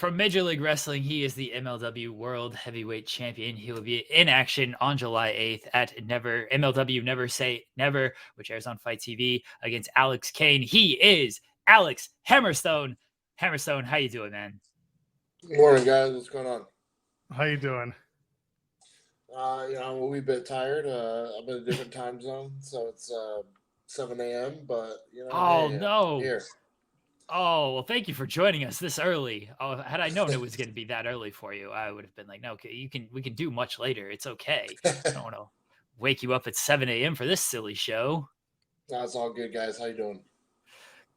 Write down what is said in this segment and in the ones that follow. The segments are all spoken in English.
from Major League Wrestling, he is the MLW World Heavyweight Champion. He will be in action on July 8th at MLW Never Say Never, which airs on FITE TV, against Alex Kane. He is Alex Hammerstone. Hammerstone, how you doing, man? Good morning, guys. What's going on? How you doing? I'm a wee bit tired. I'm in a different time zone, so it's 7 a.m. But No. here. Oh, well, thank you for joining us this early. Oh, had I known it was going to be that early for you, I would have been like, no, we can do much later. It's okay. I don't want to wake you up at 7 a.m. for this silly show. That's all good, guys. How you doing?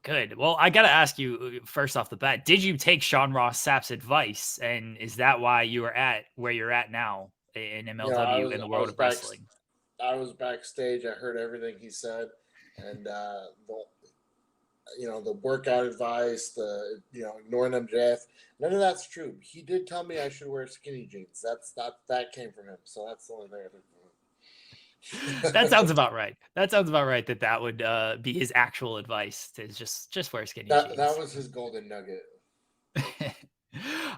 Good. Well, I got to ask you first off the bat, did you take Sean Ross Sapp's advice? And is that why you are at where you're at now in MLW in the world of wrestling? I was backstage. I heard everything he said. And, the workout advice, ignoring MJF, none of that's true. He did tell me I should wear skinny jeans. That came from him. So that's the only thing I think from him. That sounds about right. That would be his actual advice, to just wear skinny jeans. That was his golden nugget.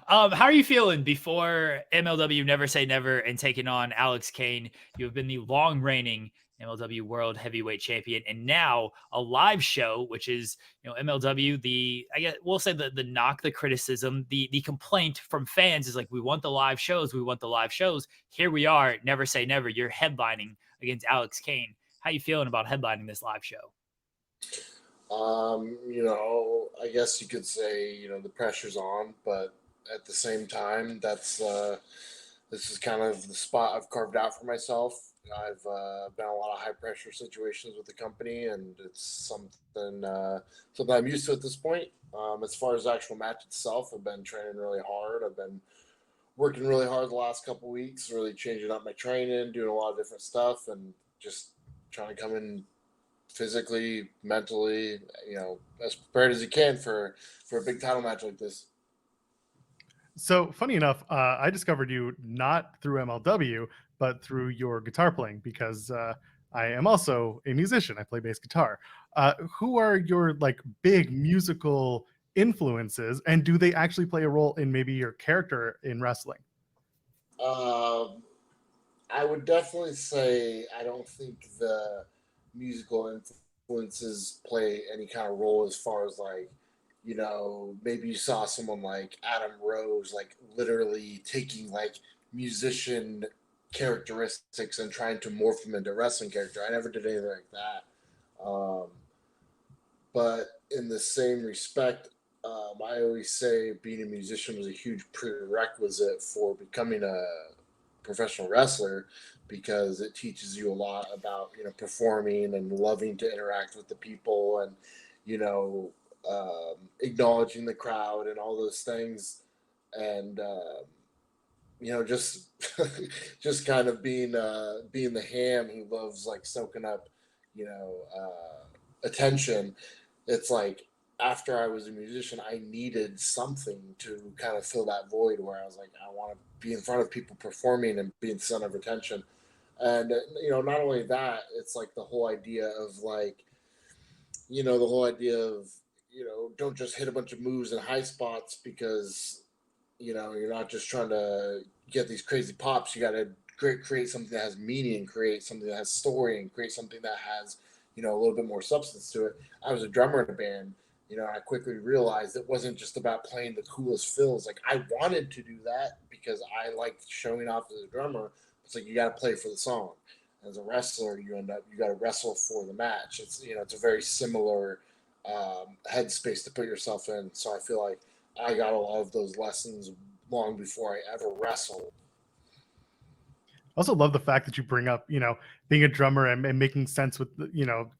How are you feeling before MLW Never Say Never and taking on Alex Kane? You have been the long reigning MLW World Heavyweight Champion, and now a live show, which is, MLW, I guess we'll say the knock, the criticism, the complaint from fans is like, we want the live shows. Here we are, Never Say Never. You're headlining against Alex Kane. How you feeling about headlining this live show? I guess you could say, the pressure's on, but at the same time, this is kind of the spot I've carved out for myself. I've been in a lot of high pressure situations with the company, and it's something I'm used to at this point. As far as the actual match itself, I've been training really hard. I've been working really hard the last couple of weeks, really changing up my training, doing a lot of different stuff, and just trying to come in physically, mentally, as prepared as you can for a big title match like this. So funny enough, I discovered you not through MLW, but through your guitar playing, because I am also a musician. I play bass guitar. Who are your big musical influences, and do they actually play a role in maybe your character in wrestling? I would definitely say I don't think the musical influences play any kind of role as far as maybe you saw someone like Adam Rose literally taking musician characteristics and trying to morph them into a wrestling character. I never did anything like that. But in the same respect, I always say being a musician was a huge prerequisite for becoming a professional wrestler, because it teaches you a lot about performing and loving to interact with the people, and acknowledging the crowd and all those things, and just kind of being the ham who loves soaking up attention. It's after I was a musician, I needed something to kind of fill that void where I was like, I want to be in front of people performing and being the center of attention. And not only that, it's the whole idea of don't just hit a bunch of moves in high spots, because you're not just trying to get these crazy pops. You got to create something that has meaning, create something that has story, and create something that has a little bit more substance to it. I was a drummer in a band. I quickly realized it wasn't just about playing the coolest fills. I wanted to do that because I liked showing off as a drummer. It's you got to play for the song. As a wrestler, you got to wrestle for the match. It's it's a very similar headspace to put yourself in. So I feel like I got a lot of those lessons long before I ever wrestled. I also love the fact that you bring up, being a drummer and making sense with,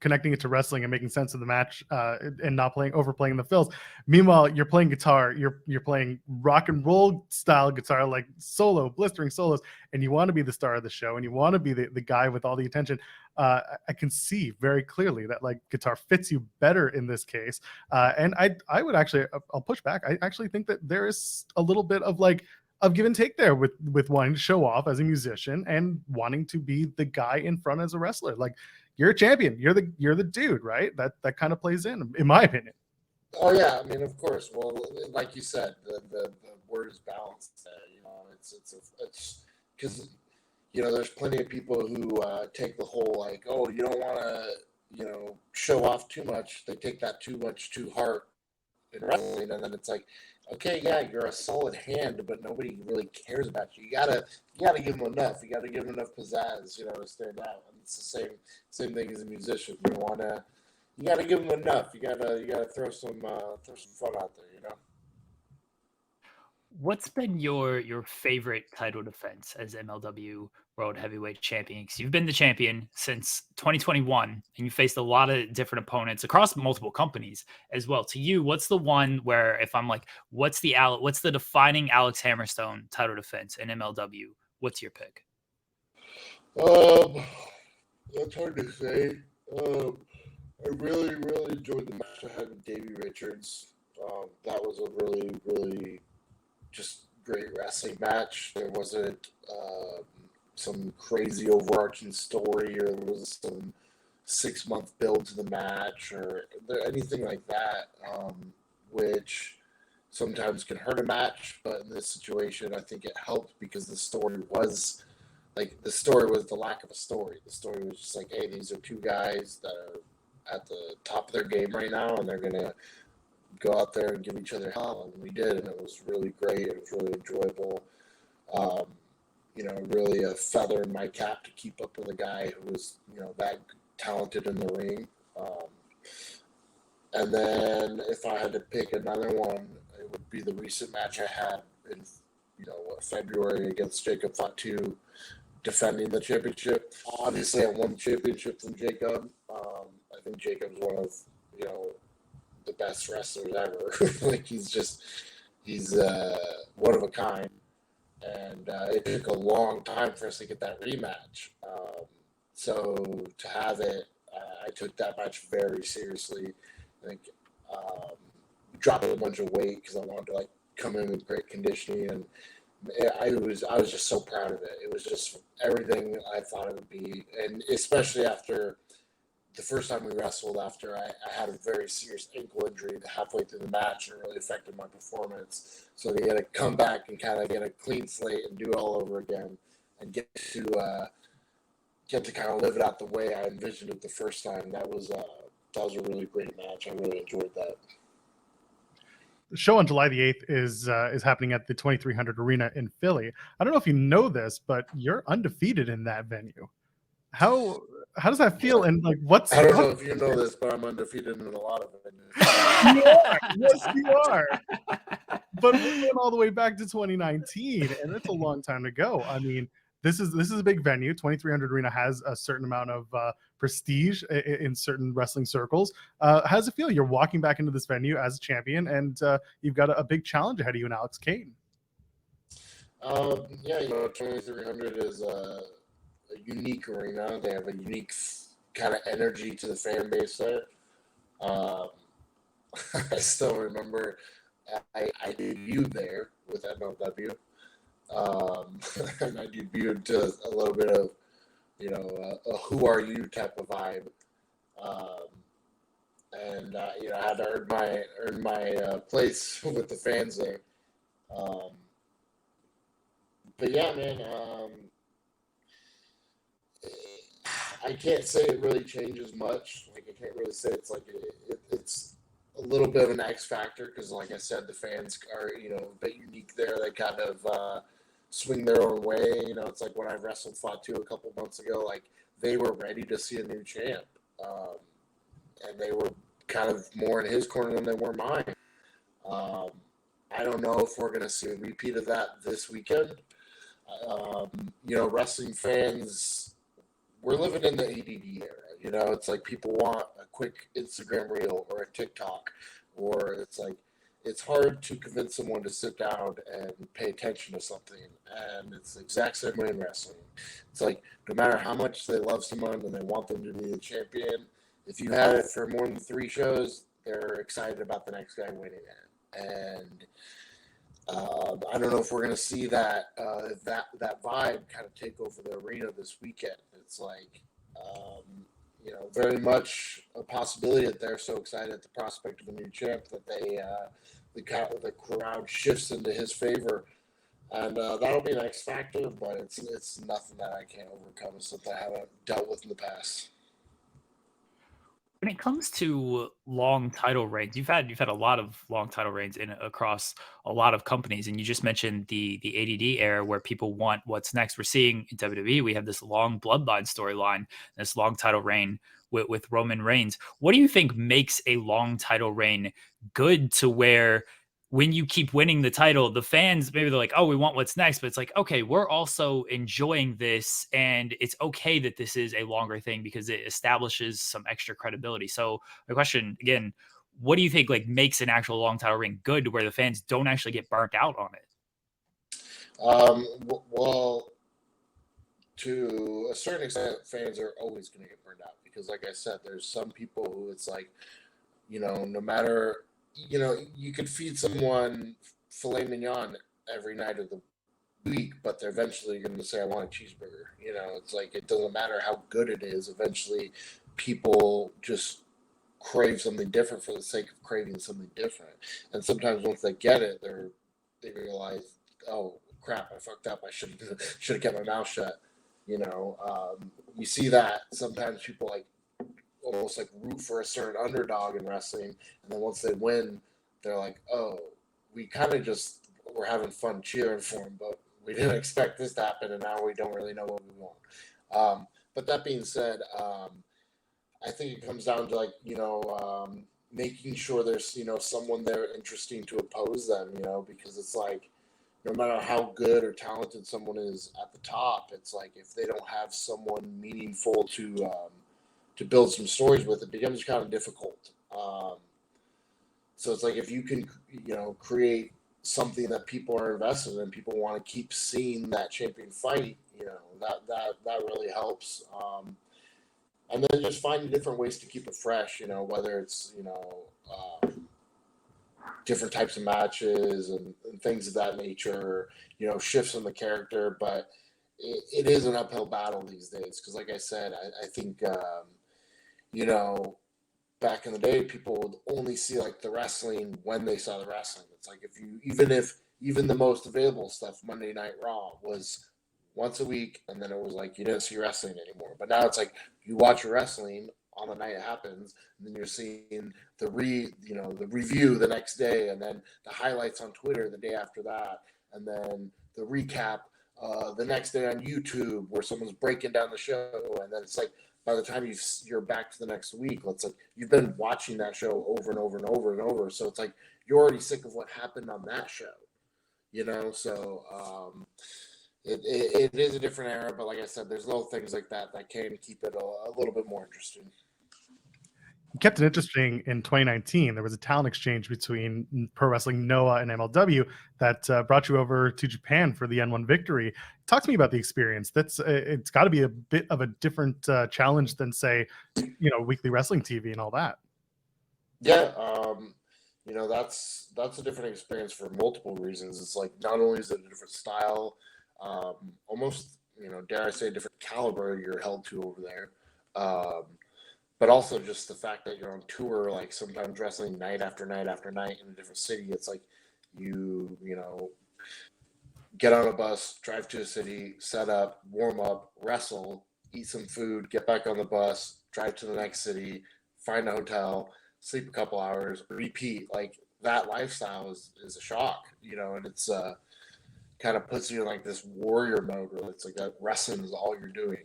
connecting it to wrestling and making sense of the match, and not overplaying the fills. Meanwhile, you're playing guitar, you're playing rock and roll style guitar, blistering solos, and you want to be the star of the show, and you want to be the guy with all the attention. I can see very clearly that guitar fits you better in this case. And I would actually, I'll push back. I actually think that there is a little bit of give and take there with wanting to show off as a musician and wanting to be the guy in front as a wrestler. You're a champion. You're the dude, right? That kind of plays in my opinion. Oh yeah, I mean, of course. Well, like you said, the is balance there. It's because there's plenty of people who take the whole like, oh, you don't want to show off too much. They take that too much to heart in wrestling, and then it's like, okay, yeah, you're a solid hand, but nobody really cares about you. You gotta give them enough. You gotta give them enough pizzazz, to stand out. And it's the same thing as a musician. You gotta give them enough. You gotta throw some fun out there. What's been your favorite title defense as MLW World Heavyweight Champion? Because you've been the champion since 2021, and you faced a lot of different opponents across multiple companies as well. To you, what's the one where, if I'm like, what's the defining Alex Hammerstone title defense in MLW? What's your pick? That's hard to say. I really, really enjoyed the match I had with Davey Richards. That was a really, really just great wrestling match. There wasn't some crazy overarching story, or there was some 6-month build to the match, or anything like that, which sometimes can hurt a match. But in this situation, I think it helped because the story was the lack of a story. The story was just like, hey, these are two guys that are at the top of their game right now, and they're gonna go out there and give each other hell, and we did, and it was really great. It was really enjoyable. Really a feather in my cap to keep up with a guy who was that talented in the ring. And then if I had to pick another one, it would be the recent match I had in February against Jacob Fatu, defending the championship. Obviously, I won the championship from Jacob. I think Jacob's one of the best wrestlers ever. Like he's one of a kind, and it took a long time for us to get that rematch. So to have it, I took that match very seriously. I think dropped a bunch of weight because I wanted to come in with great conditioning, and I was just so proud of it. It was just everything I thought it would be, and especially after the first time we wrestled, after I had a very serious ankle injury halfway through the match, and it really affected my performance. So to get to come back and kind of get a clean slate and do it all over again, and get to kind of live it out the way I envisioned it the first time, that was a really great match. I really enjoyed that. The show on July the 8th is happening at the 2300 Arena in Philly. I don't know if you know this, but you're undefeated in that venue. How does that feel? And I don't know if you know this, but I'm undefeated in a lot of venues. You are. Yes, you are. But we went all the way back to 2019, and it's a long time to go. I mean, this is a big venue. 2300 Arena has a certain amount of prestige in certain wrestling circles. How does it feel? You're walking back into this venue as a champion, and you've got a big challenge ahead of you in Alex Kane. 2300 is a unique arena. They have a unique kind of energy to the fan base there. I still remember I debuted there with MLW. And I debuted to a little bit of, a who are you type of vibe. And I had to earn my place with the fans there. But yeah, man, I can't say it really changes much. I can't really say it's it's a little bit of an X factor because, like I said, the fans are a bit unique there. They kind of swing their own way. It's like when I wrestled Fatu a couple months ago. They were ready to see a new champ, and they were kind of more in his corner than they were mine. I don't know if we're going to see a repeat of that this weekend. Wrestling fans, we're living in the ADD era. It's like people want a quick Instagram reel or a TikTok, or it's hard to convince someone to sit down and pay attention to something. And it's the exact same way in wrestling. It's like no matter how much they love someone and they want them to be the champion, if you had it for more than 3 shows, they're excited about the next guy winning it. And I don't know if we're going to see that vibe kind of take over the arena this weekend. It's very much a possibility that they're so excited at the prospect of a new champ that the crowd shifts into his favor. And that'll be an X factor, but it's nothing that I can't overcome. It's something I haven't dealt with in the past. When it comes to long title reigns, you've had a lot of long title reigns across a lot of companies, and you just mentioned the ADD era where people want what's next. We're seeing in WWE, we have this long bloodline storyline, this long title reign with Roman Reigns. What do you think makes a long title reign good to where when you keep winning the title, the fans, maybe they're like, oh, we want what's next, but it's like, okay, we're also enjoying this, and it's okay that this is a longer thing because it establishes some extra credibility. So the question again, what do you think like makes an actual long title reign good to where the fans don't actually get burnt out on it? Well, to a certain extent, fans are always going to get burned out because, like I said, there's some people who it's like, no matter, you could feed someone filet mignon every night of the week, but they're eventually going to say, I want a cheeseburger. It's like, it doesn't matter how good it is. Eventually, people just crave something different for the sake of craving something different. And sometimes once they get it, they realize, oh, crap, I fucked up. I should have kept my mouth shut. You see that sometimes people like almost like root for a certain underdog in wrestling, and then once they win, they're like, oh, we kind of just were having fun cheering for him, but we didn't expect this to happen, and now we don't really know what we want. But that being said, I think it comes down to like, making sure there's, someone there interesting to oppose them, because it's like, no matter how good or talented someone is at the top, it's like if they don't have someone meaningful to build some stories with, it becomes kind of difficult. So it's like if you can, create something that people are invested in, people want to keep seeing that champion fight, that really helps. And then just finding different ways to keep it fresh, whether it's, different types of matches and things of that nature, shifts in the character. But it is an uphill battle these days because, like I said, I think, back in the day, people would only see like the wrestling when they saw the wrestling. It's like even the most available stuff, Monday Night Raw, was once a week, and then it was like you didn't see wrestling anymore. But now it's like you watch your wrestling on the night it happens, and then you're seeing the review the next day, and then the highlights on Twitter the day after that, and then the recap the next day on YouTube where someone's breaking down the show, and then it's like by the time you're back to the next week, it's like you've been watching that show over and over and over and over, so it's like you're already sick of what happened on that show, So it is a different era, but like I said, there's little things like that can keep it a little bit more interesting. You kept it interesting in 2019. There was a talent exchange between Pro Wrestling Noah and MLW that brought you over to Japan for the N1 victory. Talk to me about the experience. It's got to be a bit of a different challenge than, say, weekly wrestling TV and all that. Yeah, that's a different experience for multiple reasons. It's like not only is it a different style, almost dare I say, a different caliber you're held to over there. But also just the fact that you're on tour, like sometimes wrestling night after night after night in a different city. It's like you get on a bus, drive to a city, set up, warm up, wrestle, eat some food, get back on the bus, drive to the next city, find a hotel, sleep a couple hours, repeat. Like that lifestyle is a shock, and it's kind of puts you in like this warrior mode where it's like that wrestling is all you're doing.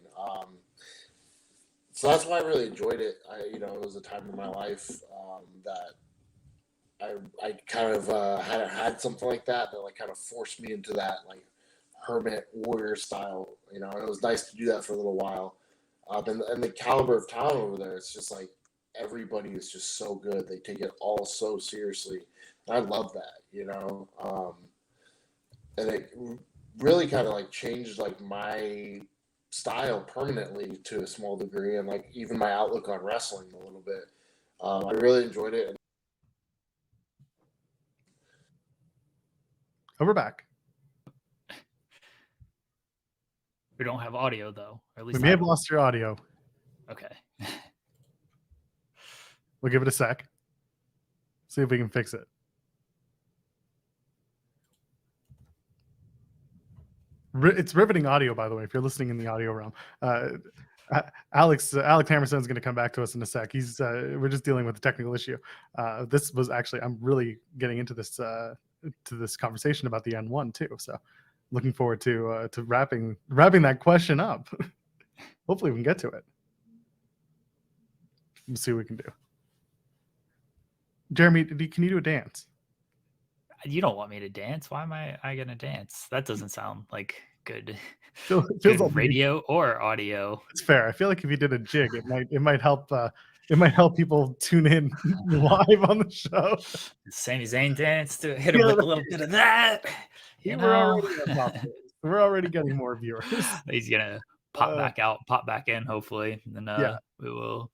So that's why I really enjoyed it. It was a time in my life that I kind of hadn't had something like that like kind of forced me into that like hermit warrior style. And it was nice to do that for a little while. And the caliber of talent over there, it's just like everybody is just so good. They take it all so seriously. And I love that, and it really kind of like changed like my style permanently to a small degree, and like even my outlook on wrestling a little bit. I really enjoyed it. Oh, we're back. We don't have audio though, or at least We may have lost your audio. Okay. We'll give it a sec. See if we can fix it. It's riveting audio, by the way, if you're listening in the audio realm. Alex Hammerstone is going to come back to us in a sec. We're just dealing with a technical issue. This was actually, I'm really getting into this conversation about the N1 too. So looking forward to wrapping that question up. Hopefully we can get to it. We'll see what we can do. Jeremy, can you do a dance? You don't want me to dance. Why am I gonna dance? That doesn't sound like good, Feels good like radio or audio. it's fair. I feel like if you did a jig, it might help. It might help people tune in live on the show. Sami Zayn dance to hit him with a little bit of that. You know, We're already getting more viewers. he's gonna pop back out, pop back in, hopefully. And then Yeah. we'll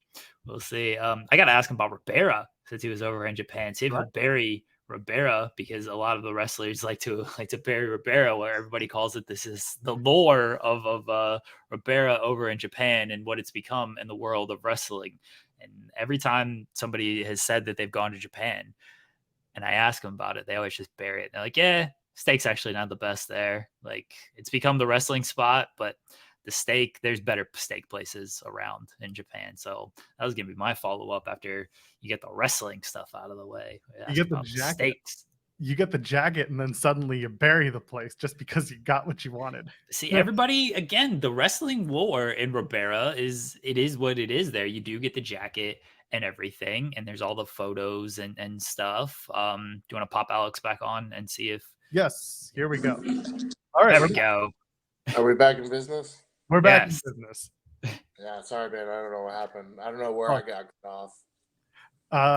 see. I gotta ask him about Ribera since he was over in Japan. See if he'll bury Ribera, because a lot of the wrestlers like to bury Ribera, where everybody calls it, this is the lore of Ribera over in Japan and what it's become in the world of wrestling. And every time somebody has said that they've gone to Japan and I ask them about it, they always just bury it. They're like, yeah, steak's actually not the best there. Like, it's become the wrestling spot, but the steak, there's better steak places around in Japan. So that was gonna be my follow-up after you get the wrestling stuff out of the way. You get the jacket. Steaks. You get the jacket, and then suddenly you bury the place just because you got what you wanted. See, everybody, again, the wrestling lore in Ribera is what it is there. You do get the jacket and everything, and there's all the photos and stuff. Do you want to pop Alex back on and see if... Yes, here we go. All right, there we go. Are we back in business? We're back in business. Yeah, sorry, man. I don't know what happened. I don't know where I got cut off.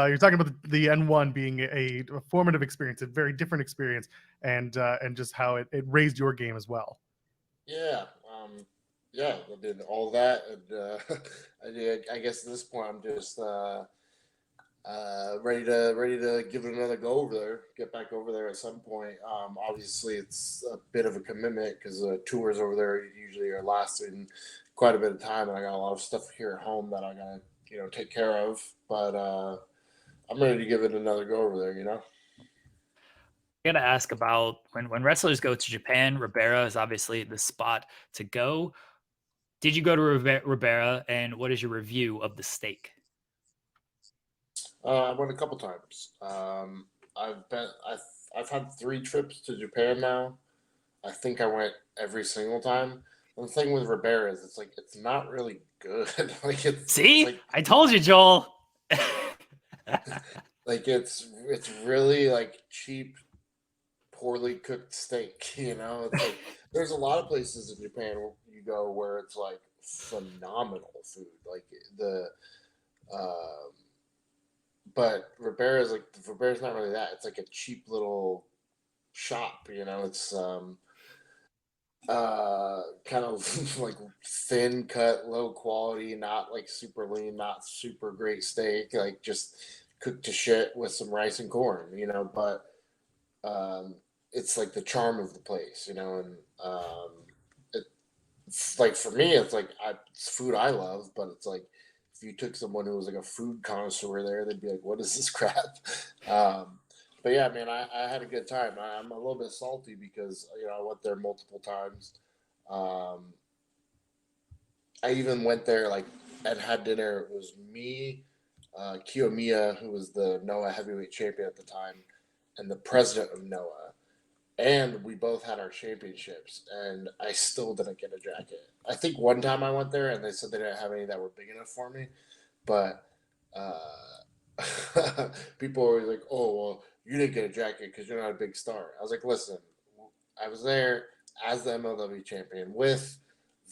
You're talking about the N1 being a formative experience, a very different experience, and just how it raised your game as well. Yeah, I did all that, and I guess at this point I'm just ready to give it another go over there. Get back over there at some point. Obviously, it's a bit of a commitment because the tours over there usually are lasting quite a bit of time, and I got a lot of stuff here at home that I gotta take care of. But I'm ready to give it another go over there. I gotta ask about when wrestlers go to Japan. Ribera is obviously the spot to go. Did you go to Ribera, and what is your review of the steak? I went a couple times. I've had 3 trips to Japan now. I think I went every single time. And the thing with Ribera is it's not really good. I told you, Joel. It's really cheap, poorly cooked steak. There's a lot of places in Japan where you go where it's phenomenal food. But Ribera's not really that. It's a cheap little shop. It's kind of thin cut, low quality, not super lean, not super great steak, just cooked to shit with some rice and corn, but it's the charm of the place, and it's for me, it's food I love, but it's if you took someone who was a food connoisseur there, they'd be like, what is this crap? But yeah, man, I had a good time. I'm a little bit salty because I went there multiple times. I even went there and had dinner. It was me, Kiyomiya, who was the Noah heavyweight champion at the time, and the president of Noah. And we both had our championships, and I still didn't get a jacket. I think one time I went there and they said they didn't have any that were big enough for me, but people were like, oh, well, you didn't get a jacket because you're not a big star. I was like, listen, I was there as the MLW champion with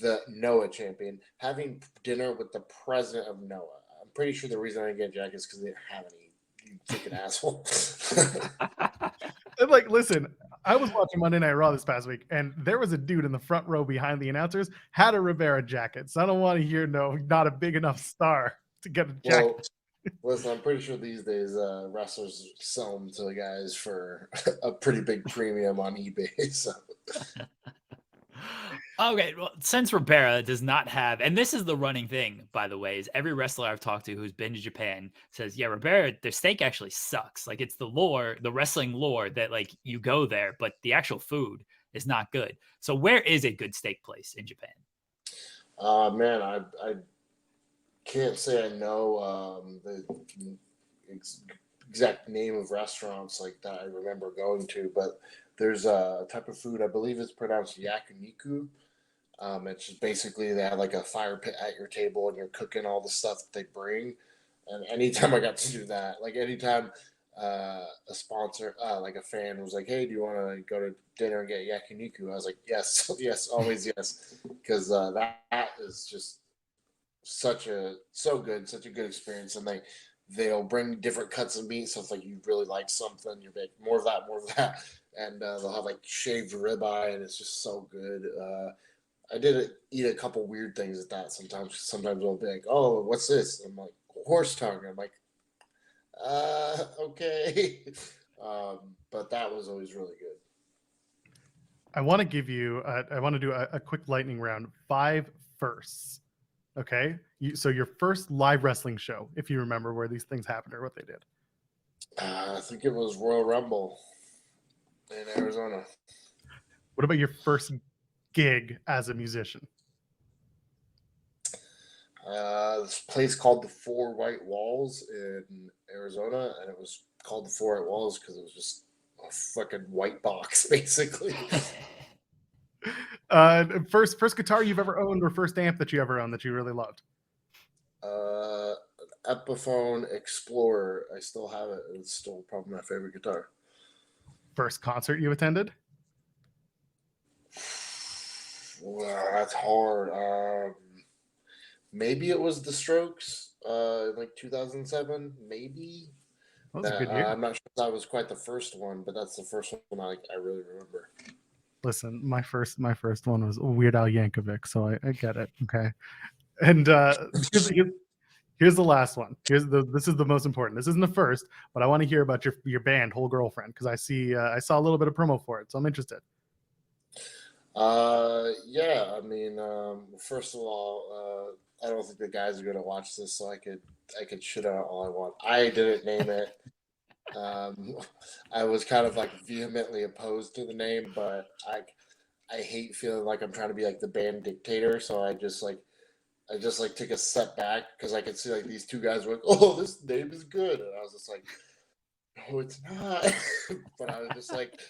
the Noah champion, having dinner with the president of Noah. I'm pretty sure the reason I didn't get jackets is because they didn't have any. You freaking asshole. And listen, I was watching Monday Night Raw this past week, and there was a dude in the front row behind the announcers had a Ribera jacket. So I don't want to hear not a big enough star to get a jacket. Well, listen, I'm pretty sure these days wrestlers sell them to the guys for a pretty big premium on eBay. So. Okay, well, since Ribera does not have, and this is the running thing, by the way, is every wrestler I've talked to who's been to Japan says, yeah, Ribera, their steak actually sucks. It's the lore, the wrestling lore that you go there, but the actual food is not good. So where is a good steak place in Japan? Man, I can't say I know the exact name of restaurants like that I remember going to, but there's a type of food, I believe it's pronounced yakiniku. It's just basically they have like a fire pit at your table and you're cooking all the stuff that they bring. And anytime I got to do that, like anytime a sponsor, like a fan was like, "Hey, do you want to go to dinner and get yakiniku?" I was like, "Yes, yes, always yes," because that is just so good, such a good experience. And they'll bring different cuts of meat, so it's like you really like something, you make more of that, and they'll have like shaved ribeye, and it's just so good. I did eat a couple weird things at that sometimes. Sometimes I'll be like, "Oh, what's this?" I'm like, "Horse tongue." I'm like, okay. But that was always really good. I want to give you, I want to do a quick lightning round. 5 firsts. Okay. So your first live wrestling show, if you remember where these things happened or what they did. I think it was Royal Rumble in Arizona. What about your first gig as a musician? This place called the Four White Walls in Arizona, and it was called the Four White Walls because it was just a fucking white box, basically. First guitar you've ever owned, or first amp that you ever owned that you really loved? Epiphone Explorer. I still have it. It's still probably my favorite guitar. First concert you attended? Wow, that's hard. Maybe it was The Strokes, like 2007. Maybe. That was a good year. I'm not sure if that was quite the first one, but that's the first one I really remember. Listen, my first one was Weird Al Yankovic, so I get it. Okay, and here's the last one. This is the most important. This isn't the first, but I want to hear about your band, Whole Girlfriend, because I saw a little bit of promo for it, so I'm interested. Yeah, I mean, first of all, I don't think the guys are gonna watch this, so I could shit on it all I want. I didn't name it. I was kind of like vehemently opposed to the name, but I hate feeling like I'm trying to be like the band dictator, so I just took a step back because I could see like these two guys were like, "Oh, this name is good," and I was just like, "No, it's not." But I was just like,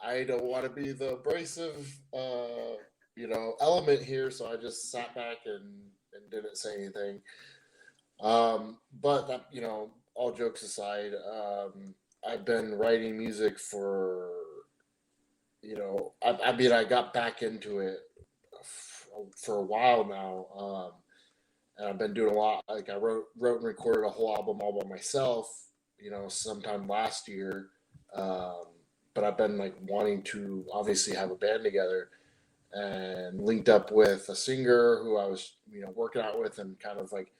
I don't want to be the abrasive, element here, so I just sat back and didn't say anything. But that, all jokes aside, I've been writing music for, I mean, I got back into it for a while now, and I've been doing a lot. Like I wrote and recorded a whole album all by myself, sometime last year. But I've been like wanting to obviously have a band together, and linked up with a singer who I was, working out with, and kind of like,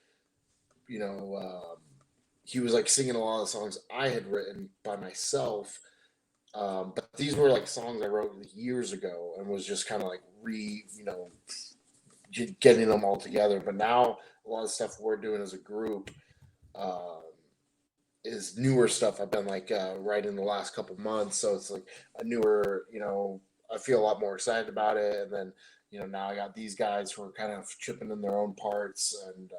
he was like singing a lot of the songs I had written by myself. But these were like songs I wrote years ago and was just kind of like getting them all together. But now a lot of stuff we're doing as a group is newer stuff I've been like writing the last couple months. So it's like a newer, I feel a lot more excited about it. And then, now I got these guys who are kind of chipping in their own parts, and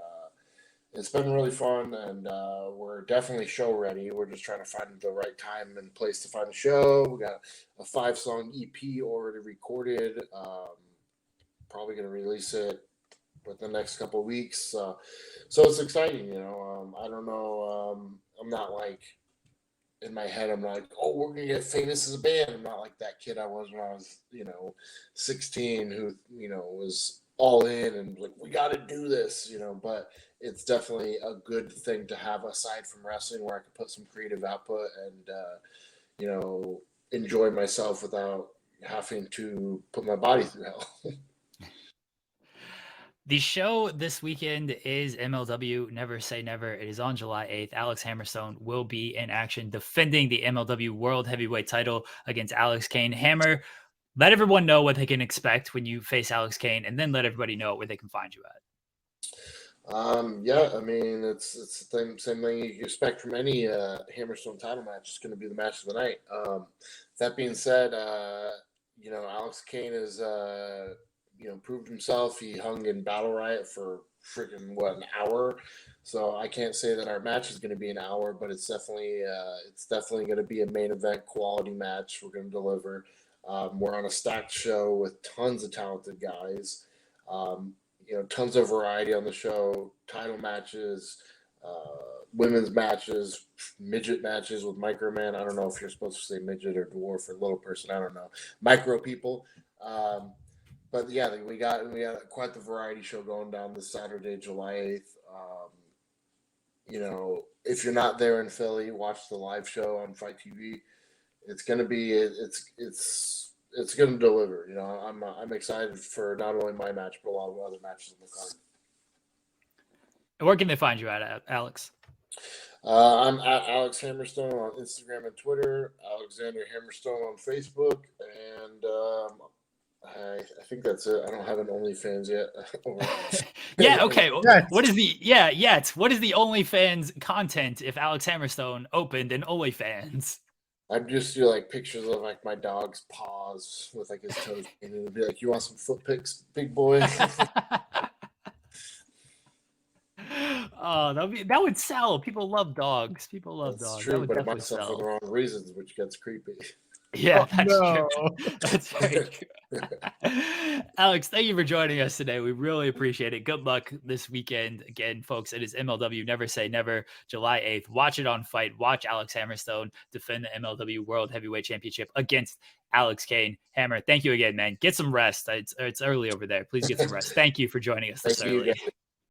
it's been really fun, and we're definitely show ready. We're just trying to find the right time and place to find a show. We got a 5-song EP already recorded. Probably going to release it within the next couple of weeks. So it's exciting, I don't know. I'm not like, in my head, I'm like, oh, we're going to get famous as a band. I'm not like that kid I was when I was, 16, who, was all in and like, we got to do this, but it's definitely a good thing to have aside from wrestling, where I can put some creative output and, enjoy myself without having to put my body through hell. The show this weekend is MLW Never Say Never. It is on July 8th. Alex Hammerstone will be in action defending the MLW World Heavyweight title against Alex Kane. Hammer, let everyone know what they can expect when you face Alex Kane, and then let everybody know where they can find you at. Yeah, I mean, it's the same thing you expect from any Hammerstone title match. It's going to be the match of the night. That being said, Alex Kane has proved himself. He hung in Battle Riot for freaking an hour. So I can't say that our match is going to be an hour, but it's definitely going to be a main event quality match. We're going to deliver. We're on a stacked show with tons of talented guys. Tons of variety on the show. Title matches, women's matches, midget matches with Microman. I don't know if you're supposed to say midget or dwarf or little person. I don't know. Micro people. But yeah, we got quite the variety show going down this Saturday, July 8th. If you're not there in Philly, watch the live show on Fight TV. It's gonna be it's gonna deliver. I'm excited for not only my match but a lot of other matches in the card. Where can they find you at, Alex? I'm at Alex Hammerstone on Instagram and Twitter. Alexander Hammerstone on Facebook, and I think that's it. I don't have an OnlyFans yet. Yeah. Okay. Yes. What is the what is the OnlyFans content if Alex Hammerstone opened an OnlyFans? I'd just do like pictures of like my dog's paws with like his toes, and it'd be like, "You want some foot pics, big boy?" Oh, that would sell. People love dogs. People love That's dogs. true, That would but it definitely might sell for sell. the wrong reasons, which gets creepy. Yeah, Oh, that's no. true. That's very true. Alex, thank you for joining us today. We really appreciate it. Good luck this weekend. Again, folks, it is MLW Never Say Never, July 8th. Watch it on Fight. Watch Alex Hammerstone defend the MLW World Heavyweight Championship against Alex Kane. Hammer, thank you again, man. Get some rest. It's early over there. Please get some rest. Thank you for joining us this Thank you, early. guys.